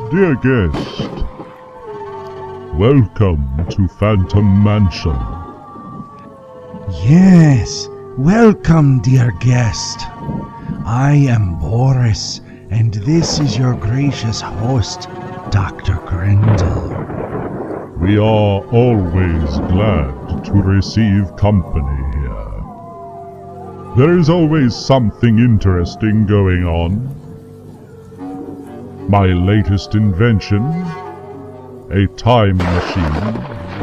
Dear guest, welcome to Phantom Mansion. Yes, welcome, dear guest. I am Boris, and this is your gracious host, Dr. Grendel. We are always glad to receive company here. There is always something interesting going on. My latest invention, a time machine,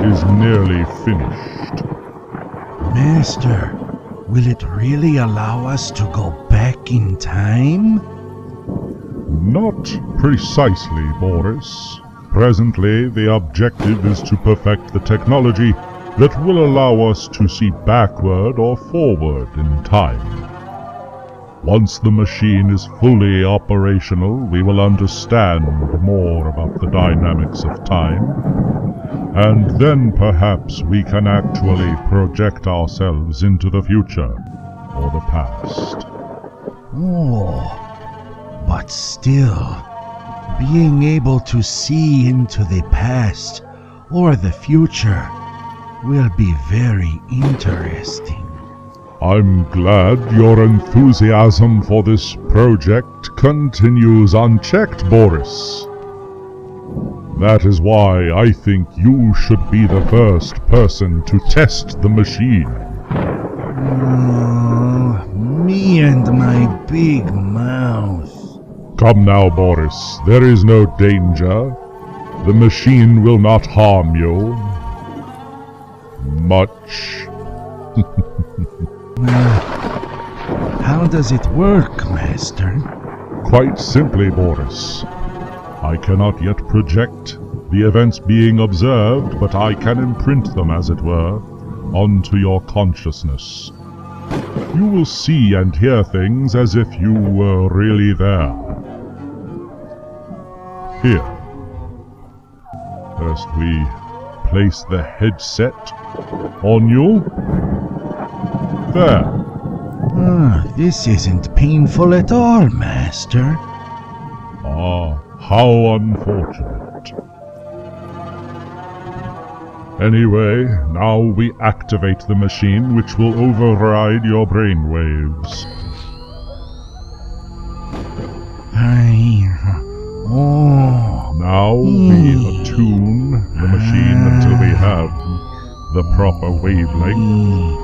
is nearly finished. Master, will it really allow us to go back in time? Not precisely, Boris. Presently, the objective is to perfect the technology that will allow us to see backward or forward in time. Once the machine is fully operational, we will understand more about the dynamics of time, and then perhaps we can actually project ourselves into the future or the past. Oh, but still, being able to see into the past or the future will be very interesting. I'm glad your enthusiasm for this project continues unchecked, Boris. That is why I think you should be the first person to test the machine. Me and my big mouth. Come now, Boris. There is no danger. The machine will not harm you. Much. How does it work, Master? Quite simply, Boris. I cannot yet project the events being observed, but I can imprint them, as it were, onto your consciousness. You will see and hear things as if you were really there. Here. First we place the headset on you. There. This isn't painful at all, Master. Ah, how unfortunate. Anyway, now we activate the machine, which will override your brainwaves. Now we attune the machine until we have the proper wavelength.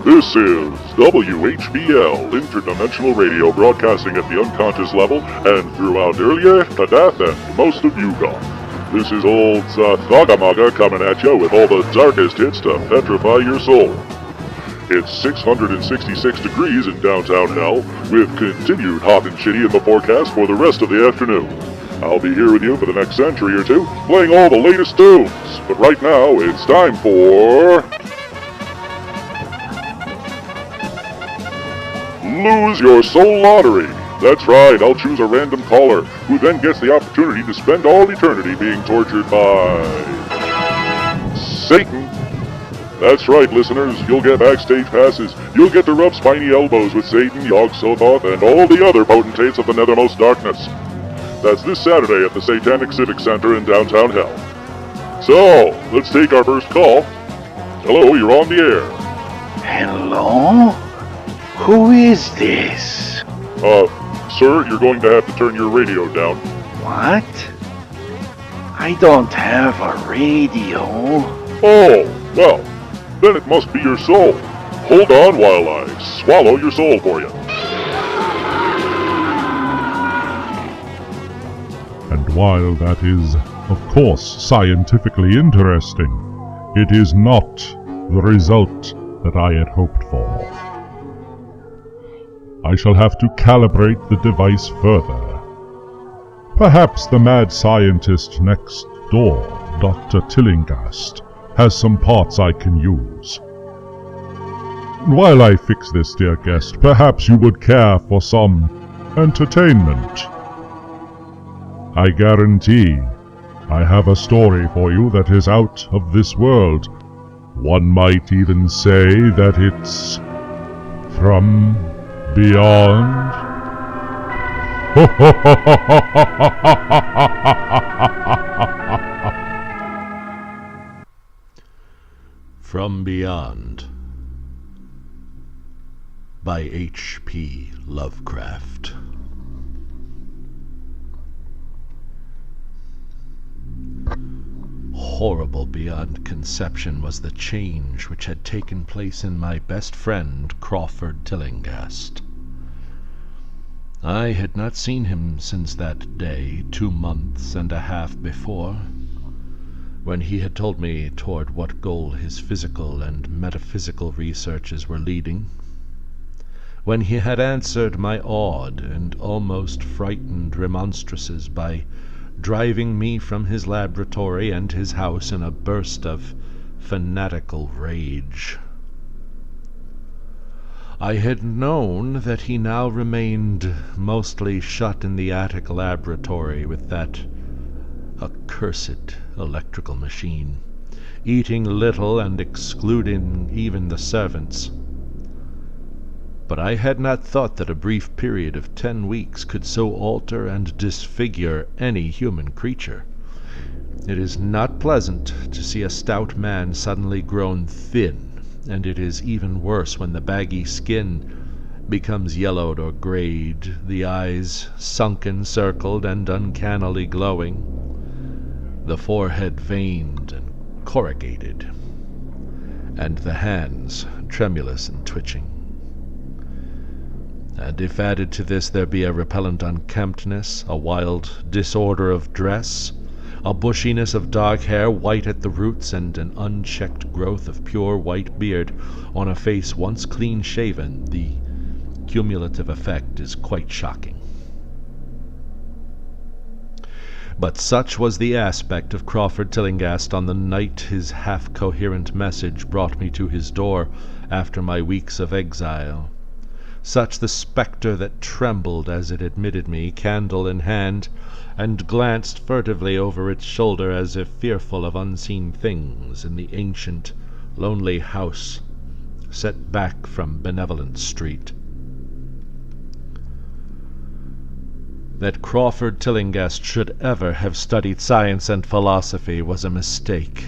This is WHBL, Interdimensional Radio, broadcasting at the unconscious level and throughout Earlier, Kadath, and most of Yugong. This is old Zathagamaga coming at you with all the darkest hits to petrify your soul. It's 666 degrees in downtown hell, with continued hot and shitty in the forecast for the rest of the afternoon. I'll be here with you for the next century or two, playing all the latest tunes. But right now, it's time for... Lose Your Soul Lottery. That's right, I'll choose a random caller, who then gets the opportunity to spend all eternity being tortured by... Satan. That's right, listeners, you'll get backstage passes, you'll get to rub spiny elbows with Satan, Yog-Sothoth, and all the other potentates of the nethermost darkness. That's this Saturday at the Satanic Civic Center in downtown hell. So, let's take our first call. Hello, you're on the air. Hello? Who is this? Sir, you're going to have to turn your radio down. What? I don't have a radio. Oh, well, then it must be your soul. Hold on while I swallow your soul for you. And while that is, of course, scientifically interesting, it is not the result that I had hoped for. I shall have to calibrate the device further. Perhaps the mad scientist next door, Dr. Tillinghast, has some parts I can use. While I fix this, dear guest, perhaps you would care for some entertainment. I guarantee I have a story for you that is out of this world. One might even say that it's from beyond. From Beyond by H.P. Lovecraft. Horrible beyond conception was the change which had taken place in my best friend Crawford Tillinghast. I had not seen him since that day, 2 months and a half before, when he had told me toward what goal his physical and metaphysical researches were leading, when he had answered my awed and almost frightened remonstrances by driving me from his laboratory and his house in a burst of fanatical rage. I had known that he now remained mostly shut in the attic laboratory with that accursed electrical machine, eating little and excluding even the servants. But I had not thought that a brief period of 10 weeks could so alter and disfigure any human creature. It is not pleasant to see a stout man suddenly grown thin, and it is even worse when the baggy skin becomes yellowed or grayed, the eyes sunken, circled, and uncannily glowing, the forehead veined and corrugated, and the hands tremulous and twitching. And if added to this there be a repellent unkemptness, a wild disorder of dress, a bushiness of dark hair white at the roots, and an unchecked growth of pure white beard on a face once clean-shaven, the cumulative effect is quite shocking. But such was the aspect of Crawford Tillinghast on the night his half-coherent message brought me to his door after my weeks of exile. Such the spectre that trembled as it admitted me, candle in hand, and glanced furtively over its shoulder as if fearful of unseen things in the ancient, lonely house set back from Benevolent Street. That Crawford Tillinghast should ever have studied science and philosophy was a mistake.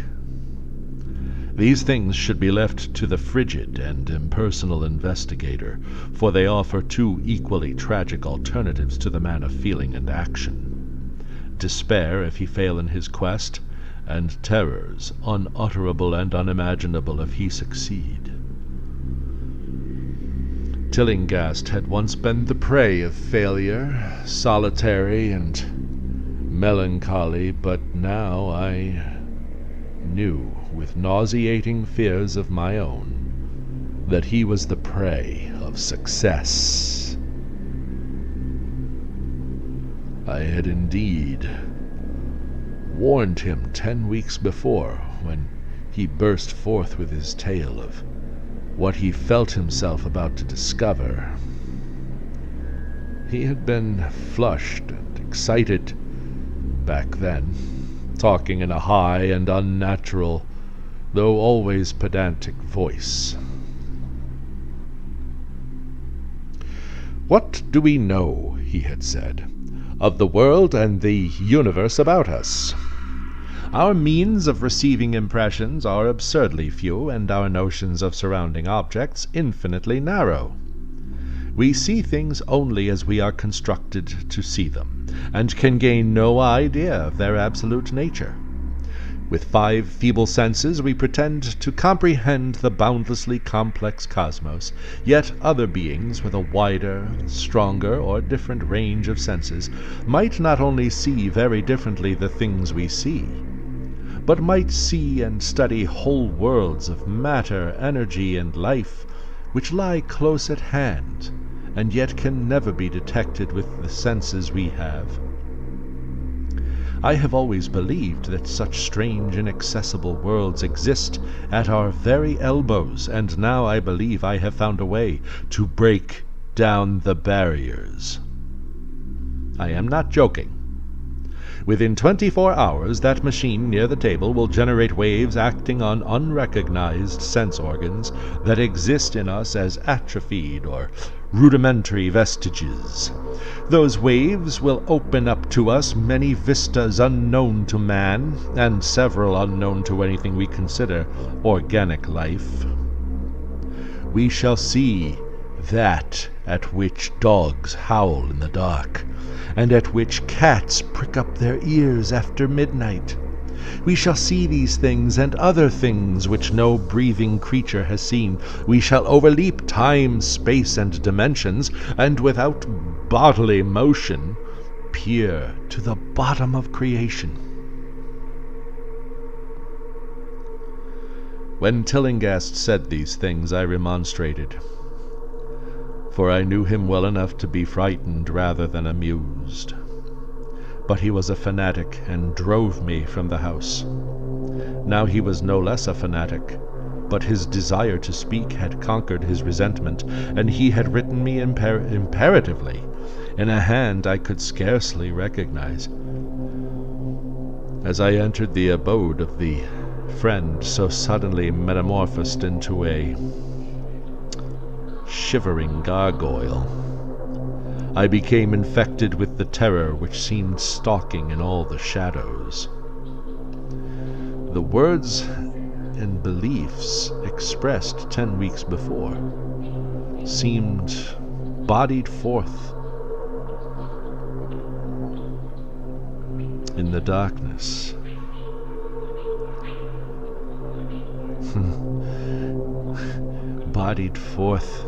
These things should be left to the frigid and impersonal investigator, for they offer 2 equally tragic alternatives to the man of feeling and action: despair if he fail in his quest, and terrors unutterable and unimaginable if he succeed. Tillinghast had once been the prey of failure, solitary and melancholy, but now I knew, with nauseating fears of my own, that he was the prey of success. I had indeed warned him 10 weeks before, when he burst forth with his tale of what he felt himself about to discover. He had been flushed and excited back then, talking in a high and unnatural, though always pedantic voice. "What do we know," he had said, "of the world and the universe about us? Our means of receiving impressions are absurdly few, and our notions of surrounding objects infinitely narrow. We see things only as we are constructed to see them, and can gain no idea of their absolute nature. With 5 feeble senses we pretend to comprehend the boundlessly complex cosmos, yet other beings with a wider, stronger, or different range of senses might not only see very differently the things we see, but might see and study whole worlds of matter, energy, and life, which lie close at hand, and yet can never be detected with the senses we have. I have always believed that such strange, inaccessible worlds exist at our very elbows, and now I believe I have found a way to break down the barriers. I am not joking. Within 24 hours, that machine near the table will generate waves acting on unrecognized sense organs that exist in us as atrophied or rudimentary vestiges. Those waves will open up to us many vistas unknown to man, and several unknown to anything we consider organic life. We shall see that at which dogs howl in the dark, and at which cats prick up their ears after midnight. We shall see these things and other things which no breathing creature has seen. We shall overleap time, space, and dimensions, and without bodily motion, peer to the bottom of creation. When Tillinghast said these things, I remonstrated, for I knew him well enough to be frightened rather than amused. But he was a fanatic and drove me from the house. Now he was no less a fanatic, but his desire to speak had conquered his resentment, and he had written me imperatively in a hand I could scarcely recognize. As I entered the abode of the friend so suddenly metamorphosed into a shivering gargoyle, I became infected with the terror which seemed stalking in all the shadows. The words and beliefs expressed 10 weeks before seemed bodied forth in the darkness. Bodied forth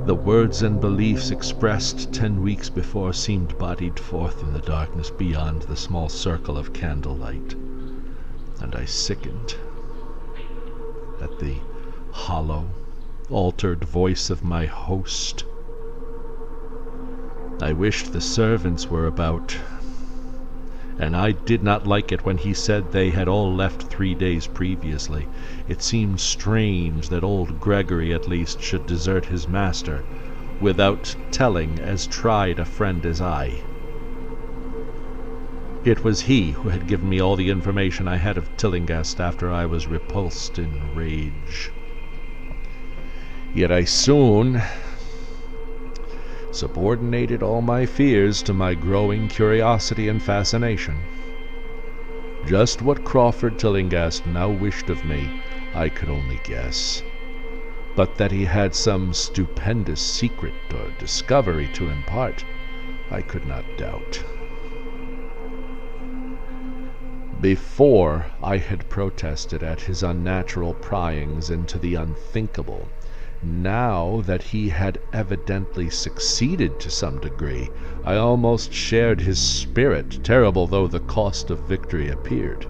the words and beliefs expressed 10 weeks before seemed bodied forth in the darkness beyond the small circle of candlelight, and I sickened at the hollow, altered voice of my host. I wished the servants were about, and I did not like it when he said they had all left 3 days previously. It seemed strange that old Gregory at least should desert his master without telling as tried a friend as I. It was he who had given me all the information I had of Tillinghast after I was repulsed in rage. Yet I soon subordinated all my fears to my growing curiosity and fascination. Just what Crawford Tillinghast now wished of me, I could only guess. But that he had some stupendous secret or discovery to impart, I could not doubt. Before, I had protested at his unnatural pryings into the unthinkable. Now that he had evidently succeeded to some degree, I almost shared his spirit, terrible though the cost of victory appeared.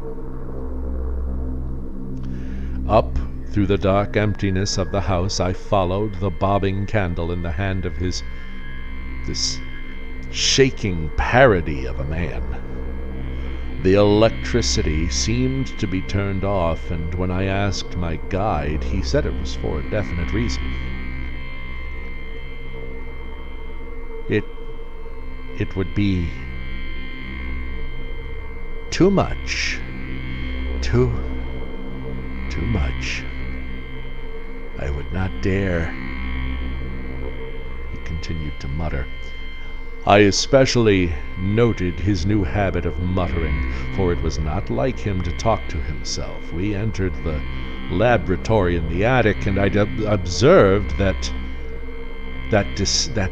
Up through the dark emptiness of the house I followed the bobbing candle in the hand of this shaking parody of a man. The electricity seemed to be turned off, and when I asked my guide, he said it was for a definite reason. It would be too much. Too much. I would not dare, he continued to mutter. I especially noted his new habit of muttering, for it was not like him to talk to himself. We entered the laboratory in the attic, and I observed that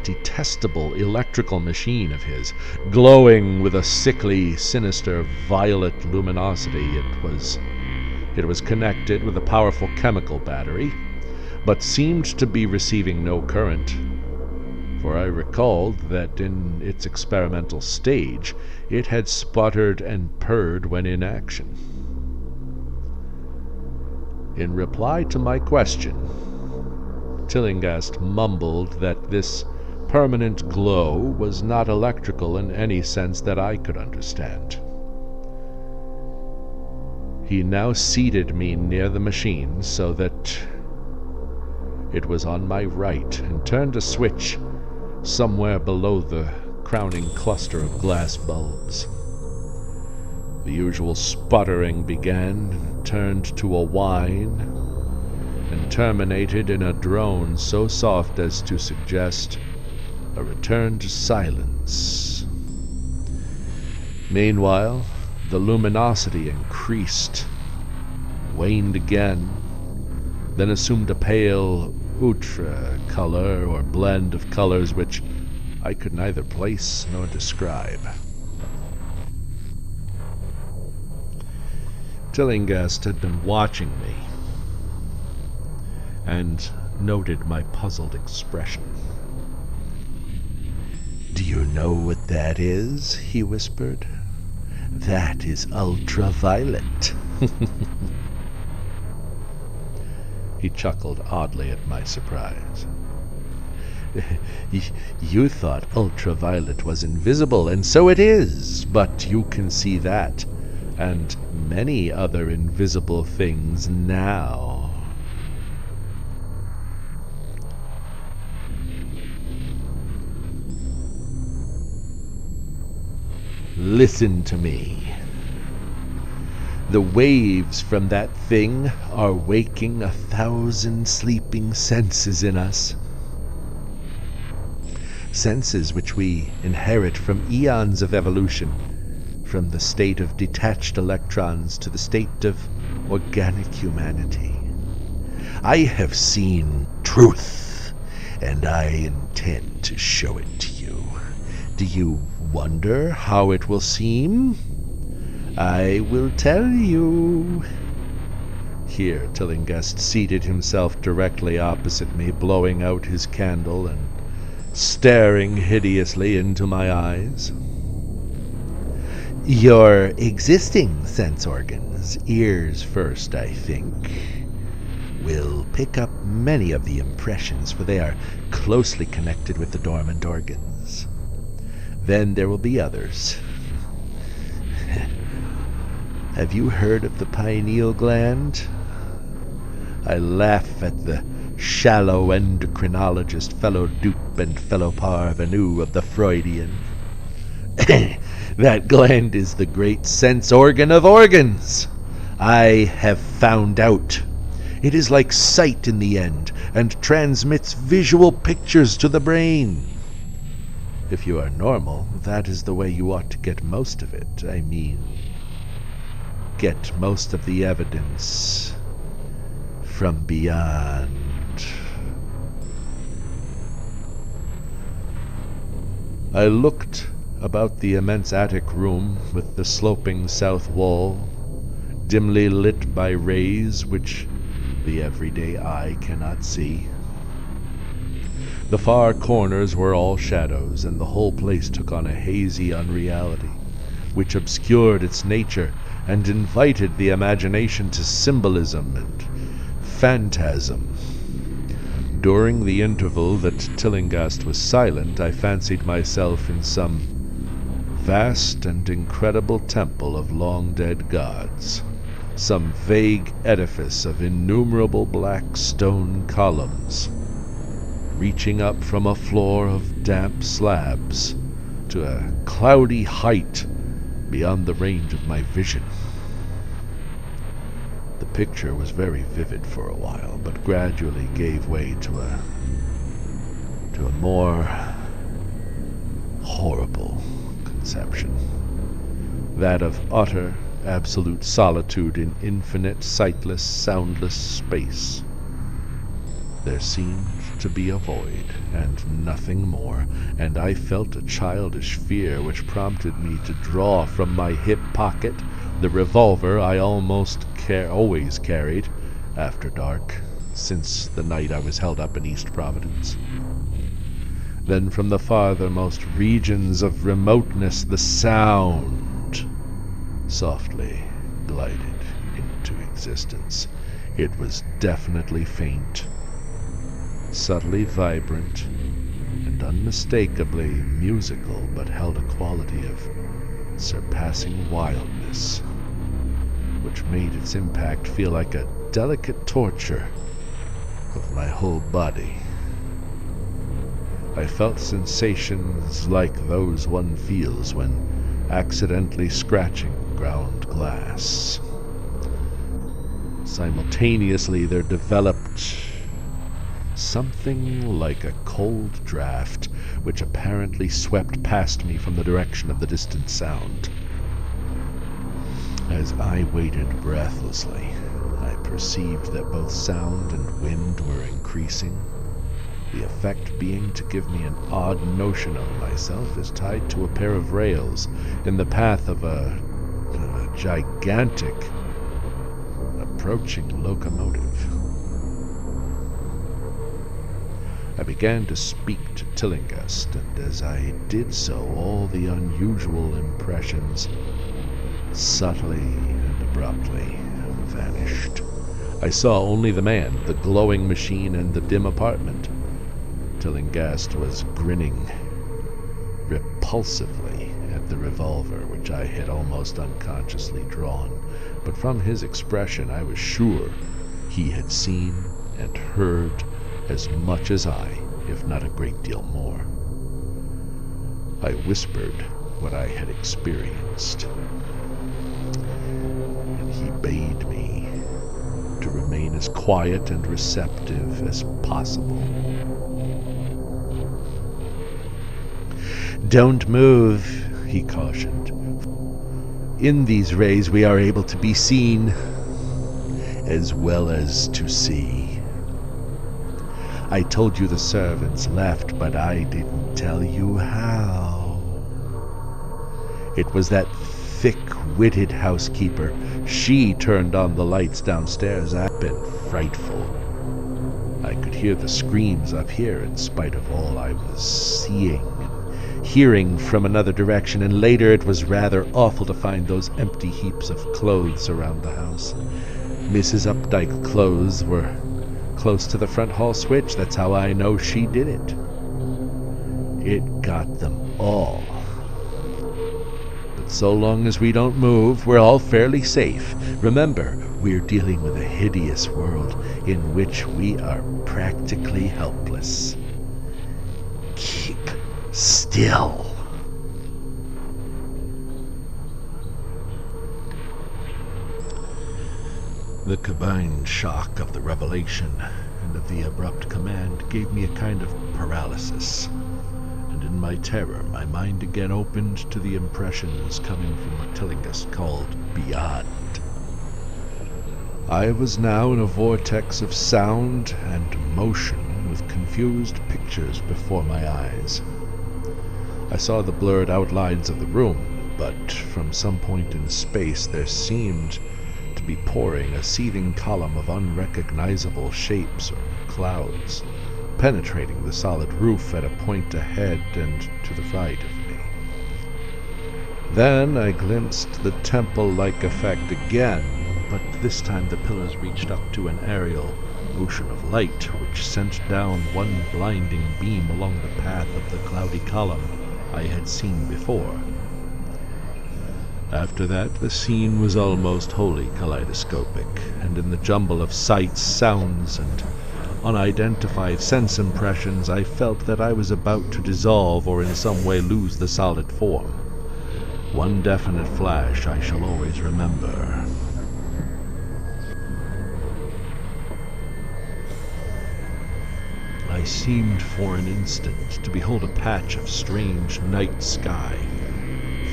detestable electrical machine of his, glowing with a sickly, sinister, violet luminosity. It was connected with a powerful chemical battery, but seemed to be receiving no current, for I recalled that in its experimental stage it had sputtered and purred when in action. In reply to my question, Tillinghast mumbled that this permanent glow was not electrical in any sense that I could understand. He now seated me near the machine so that it was on my right, and turned a switch somewhere below the crowning cluster of glass bulbs. The usual sputtering began, and turned to a whine, and terminated in a drone so soft as to suggest a return to silence. Meanwhile, the luminosity increased, waned again, then assumed a pale outre color, or blend of colors which I could neither place nor describe. Tillinghast had been watching me and noted my puzzled expression. "Do you know what that is?" he whispered. "That is ultraviolet." He chuckled oddly at my surprise. "You thought ultraviolet was invisible, and so it is, but you can see that, and many other invisible things now." "Listen to me. The waves from that thing are waking 1,000 sleeping senses in us. Senses which we inherit from eons of evolution, from the state of detached electrons to the state of organic humanity. I have seen truth, and I intend to show it to you. Do you wonder how it will seem? I will tell you." Here Tillinghast seated himself directly opposite me, blowing out his candle and staring hideously into my eyes. "Your existing sense organs, ears first, I think, will pick up many of the impressions, for they are closely connected with the dormant organs. Then there will be others. Have you heard of the pineal gland? I laugh at the shallow endocrinologist fellow dupe and fellow parvenu of the Freudian. That gland is the great sense organ of organs. I have found out. It is like sight in the end, and transmits visual pictures to the brain. If you are normal, that is the way you ought to get most of it. I mean, get most of the evidence from beyond." I looked about the immense attic room with the sloping south wall, dimly lit by rays which the everyday eye cannot see. The far corners were all shadows, and the whole place took on a hazy unreality, which obscured its nature and invited the imagination to symbolism and phantasm. During the interval that Tillinghast was silent, I fancied myself in some vast and incredible temple of long-dead gods, some vague edifice of innumerable black stone columns, reaching up from a floor of damp slabs to a cloudy height beyond the range of my vision. The picture was very vivid for a while, but gradually gave way to a more horrible conception, that of utter, absolute solitude in infinite, sightless, soundless space. There seemed to be a void, and nothing more, and I felt a childish fear which prompted me to draw from my hip pocket the revolver I almost always carried after dark, since the night I was held up in East Providence. Then from the farthermost regions of remoteness the sound softly glided into existence. It was definitely faint, subtly vibrant, and unmistakably musical, but held a quality of surpassing wildness, which made its impact feel like a delicate torture of my whole body. I felt sensations like those one feels when accidentally scratching ground glass. Simultaneously, there developed something like a cold draft, which apparently swept past me from the direction of the distant sound. As I waited breathlessly, I perceived that both sound and wind were increasing, the effect being to give me an odd notion of myself as tied to a pair of rails in the path of a gigantic approaching locomotive. I began to speak to Tillinghast, and as I did so, all the unusual impressions subtly and abruptly vanished. I saw only the man, the glowing machine, and the dim apartment. Tillinghast was grinning repulsively at the revolver which I had almost unconsciously drawn, but from his expression I was sure he had seen and heard as much as I, if not a great deal more. I whispered what I had experienced, and he bade me to remain as quiet and receptive as possible. "Don't move," he cautioned. "In these rays we are able to be seen, as well as to see. I told you the servants left, but I didn't tell you how. It was that thick-witted housekeeper. She turned on the lights downstairs. I've been frightful. I could hear the screams up here in spite of all I was seeing and hearing from another direction, and later it was rather awful to find those empty heaps of clothes around the house. Mrs. Updike's clothes were close to the front hall switch. That's how I know she did it. It got them all. But so long as we don't move, we're all fairly safe. Remember, we're dealing with a hideous world in which we are practically helpless. Keep still." The combined shock of the revelation and of the abrupt command gave me a kind of paralysis, and in my terror my mind again opened to the impressions coming from what Tillinghast called beyond. I was now in a vortex of sound and motion, with confused pictures before my eyes. I saw the blurred outlines of the room, but from some point in space there seemed to be pouring a seething column of unrecognizable shapes or clouds, penetrating the solid roof at a point ahead and to the right of me. Then I glimpsed the temple-like effect again, but this time the pillars reached up to an aerial ocean of light, which sent down one blinding beam along the path of the cloudy column I had seen before. After that, the scene was almost wholly kaleidoscopic, and in the jumble of sights, sounds, and unidentified sense impressions, I felt that I was about to dissolve or in some way lose the solid form. One definite flash I shall always remember. I seemed for an instant to behold a patch of strange night sky,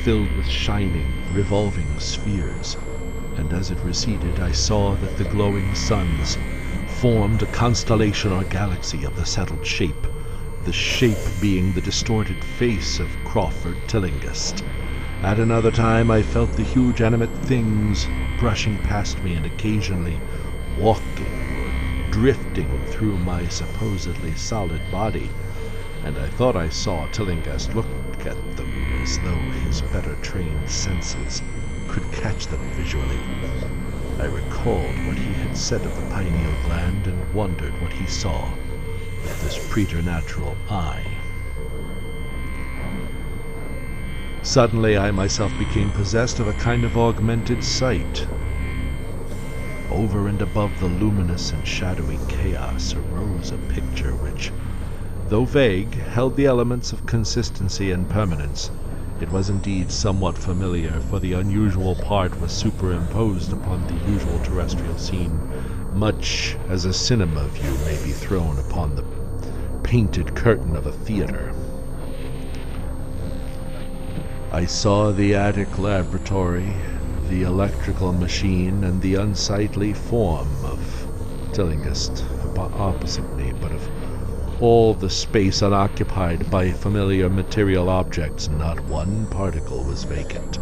filled with shining, revolving spheres, and as it receded I saw that the glowing suns formed a constellation or galaxy of the settled shape, the shape being the distorted face of Crawford Tillinghast. At another time I felt the huge animate things brushing past me and occasionally walking or drifting through my supposedly solid body, and I thought I saw Tillinghast look at them as though his better trained senses could catch them visually. I recalled what he had said of the pineal gland and wondered what he saw with this preternatural eye. Suddenly I myself became possessed of a kind of augmented sight. over and above the luminous and shadowy chaos arose a picture which, though vague, held the elements of consistency and permanence. It was indeed somewhat familiar, for the unusual part was superimposed upon the usual terrestrial scene, much as a cinema view may be thrown upon the painted curtain of a theater. I saw the attic laboratory, the electrical machine, and the unsightly form of Tillinghast opposite me, but of all the space unoccupied by familiar material objects, not one particle was vacant.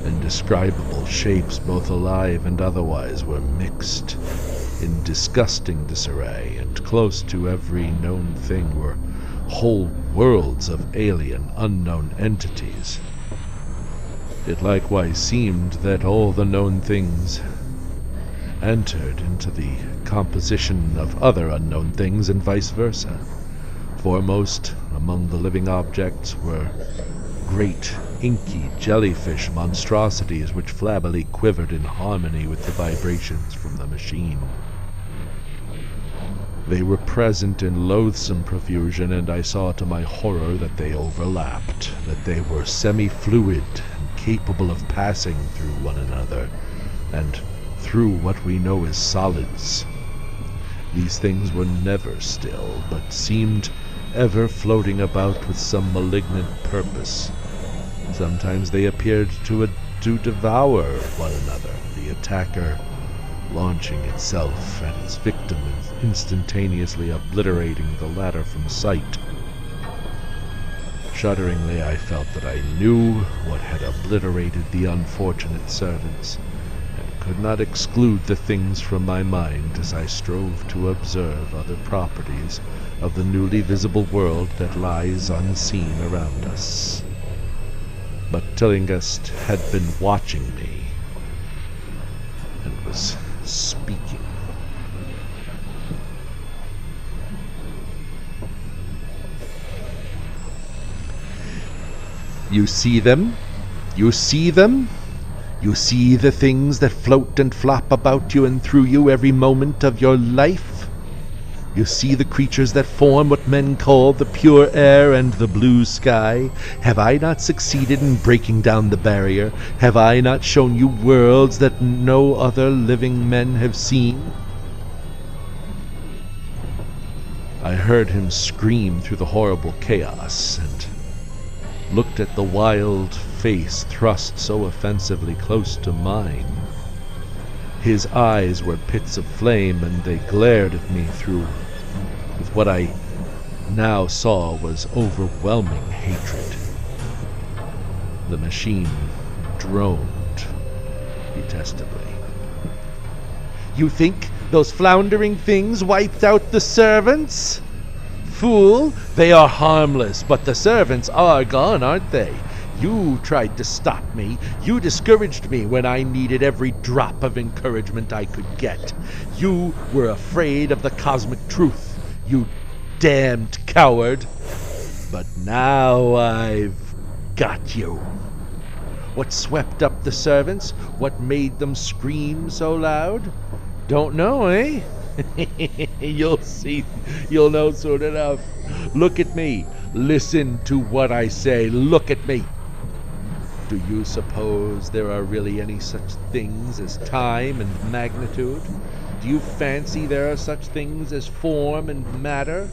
Indescribable shapes, both alive and otherwise, were mixed in disgusting disarray, and close to every known thing were whole worlds of alien, unknown entities. It likewise seemed that all the known things entered into the composition of other unknown things, and vice versa. Foremost among the living objects were great, inky jellyfish monstrosities which flabbily quivered in harmony with the vibrations from the machine. They were present in loathsome profusion, and I saw to my horror that they overlapped, that they were semi-fluid and capable of passing through one another, and through what we know as solids. These things were never still, but seemed ever floating about with some malignant purpose. Sometimes they appeared to devour one another, the attacker launching itself at its victim and instantaneously obliterating the latter from sight. Shudderingly, I felt that I knew what had obliterated the unfortunate servants, and could not exclude the things from my mind as I strove to observe other properties of the newly visible world that lies unseen around us. But Tillinghast had been watching me, and was speaking. You see them? You see them? You see the things that float and flop about you and through you every moment of your life? You see the creatures that form what men call the pure air and the blue sky? Have I not succeeded in breaking down the barrier? Have I not shown you worlds that no other living men have seen? I heard him scream through the horrible chaos, and looked at the wild face thrust so offensively close to mine. His eyes were pits of flame, and they glared at me with what I now saw was overwhelming hatred. The machine droned detestably. You think those floundering things wiped out the servants? Fool, they are harmless, but the servants are gone, aren't they? You tried to stop me. You discouraged me when I needed every drop of encouragement I could get. You were afraid of the cosmic truth, you damned coward. But now I've got you. What swept up the servants? What made them scream so loud? Don't know, eh? You'll see. You'll know soon enough. Look at me. Listen to what I say. Look at me. Do you suppose there are really any such things as time and magnitude? Do you fancy there are such things as form and matter?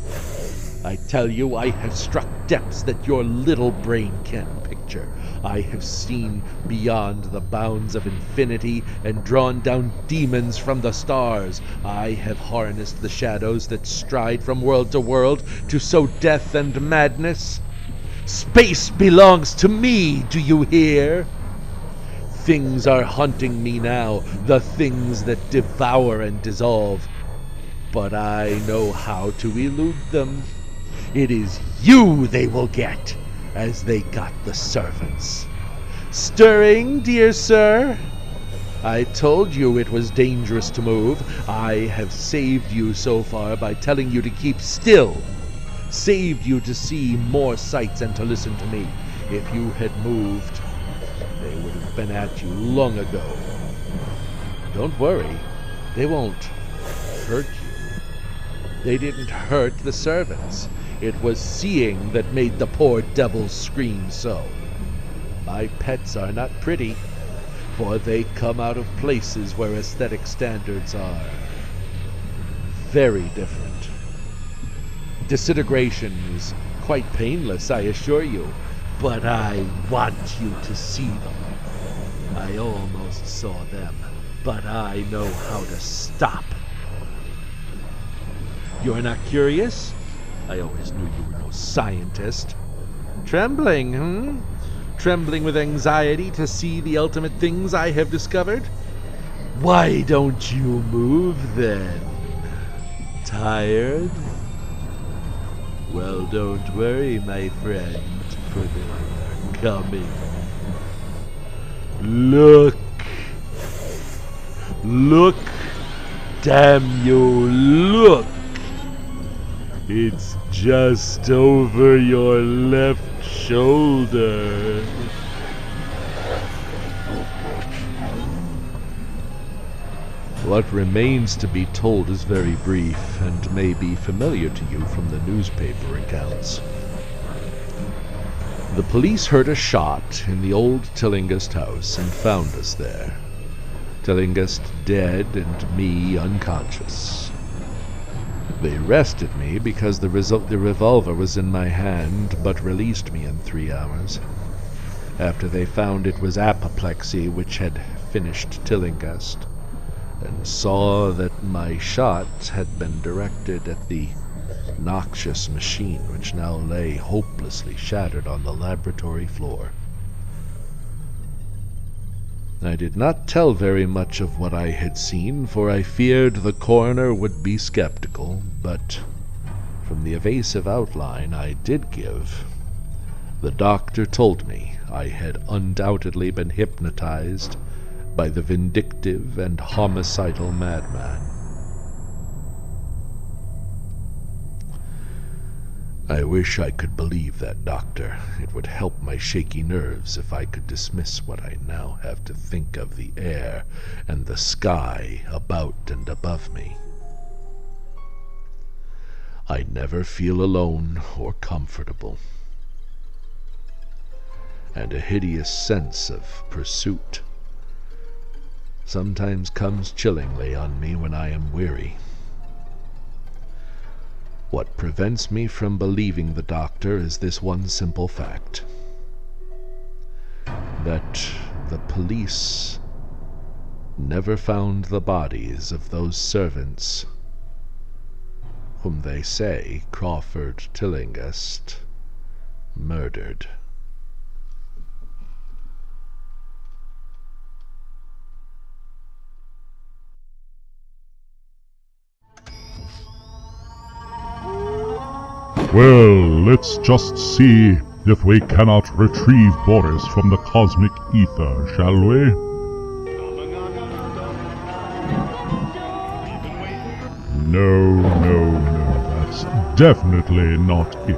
I tell you, I have struck depths that your little brain can't picture. I have seen beyond the bounds of infinity and drawn down demons from the stars. I have harnessed the shadows that stride from world to world to sow death and madness. Space belongs to me, do you hear? Things are hunting me now, the things that devour and dissolve. But I know how to elude them. It is you they will get, as they got the servants. Stirring, dear sir? I told you it was dangerous to move. I have saved you so far by telling you to keep still. Saved you to see more sights and to listen to me. If you had moved, they would have been at you long ago. don't worry. They won't hurt you. They didn't hurt the servants. It was seeing that made the poor devils scream so. My pets are not pretty, for they come out of places where aesthetic standards are very different. Disintegration is quite painless, I assure you, but I want you to see them. I almost saw them, but I know how to stop. You're not curious? I always knew you were no scientist. Trembling, Trembling with anxiety to see the ultimate things I have discovered? Why don't you move then? Tired? Well, don't worry, my friend, for they're coming. Look! Look! Damn you, look! It's just over your left shoulder. What remains to be told is very brief, and may be familiar to you from the newspaper accounts. The police heard a shot in the old Tillinghast house and found us there. Tillinghast dead and me unconscious. They arrested me because the revolver was in my hand, but released me in 3 hours, after they found it was apoplexy which had finished Tillinghast, and saw that my shot had been directed at the noxious machine which now lay hopelessly shattered on the laboratory floor. I did not tell very much of what I had seen, for I feared the coroner would be skeptical, but from the evasive outline I did give, the doctor told me I had undoubtedly been hypnotized by the vindictive and homicidal madman. I wish I could believe that, Doctor. It would help my shaky nerves if I could dismiss what I now have to think of the air and the sky about and above me. I never feel alone or comfortable, and a hideous sense of pursuit sometimes comes chillingly on me when I am weary. What prevents me from believing the doctor is this one simple fact: that the police never found the bodies of those servants whom they say Crawford Tillinghast murdered. Well, let's just see if we cannot retrieve Boris from the cosmic ether, shall we? No, that's definitely not it.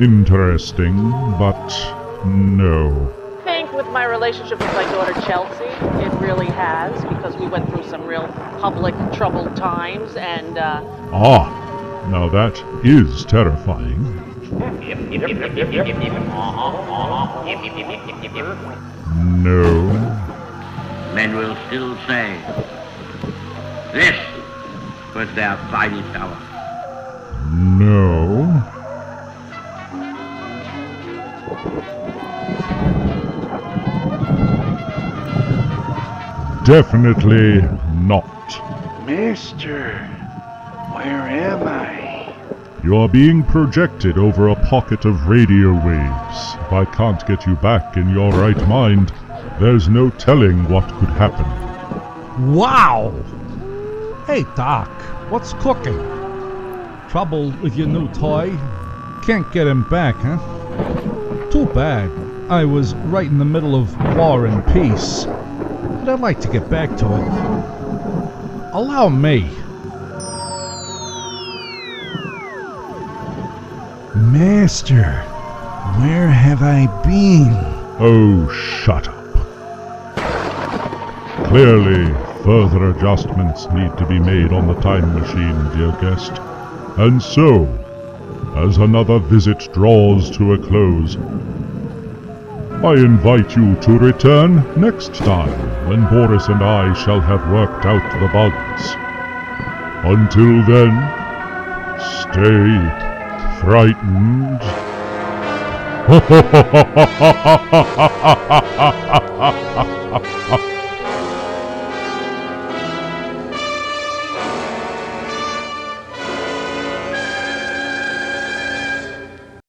Interesting, but no. I think with my relationship with my daughter Chelsea, it really has, because we went through some real public troubled times, and now that is terrifying. No. Men will still say, this was their final power. No. Definitely not. Mister, where am I? You are being projected over a pocket of radio waves. If I can't get you back in your right mind, there's no telling what could happen. Wow! Hey, Doc, what's cooking? Trouble with your new toy? Can't get him back, huh? Too bad. I was right in the middle of War and Peace, but I'd like to get back to it. Allow me. Master, where have I been? Oh, shut up. Clearly, further adjustments need to be made on the time machine, dear guest. And so, as another visit draws to a close, I invite you to return next time when Boris and I shall have worked out the bugs. Until then, stay frightened.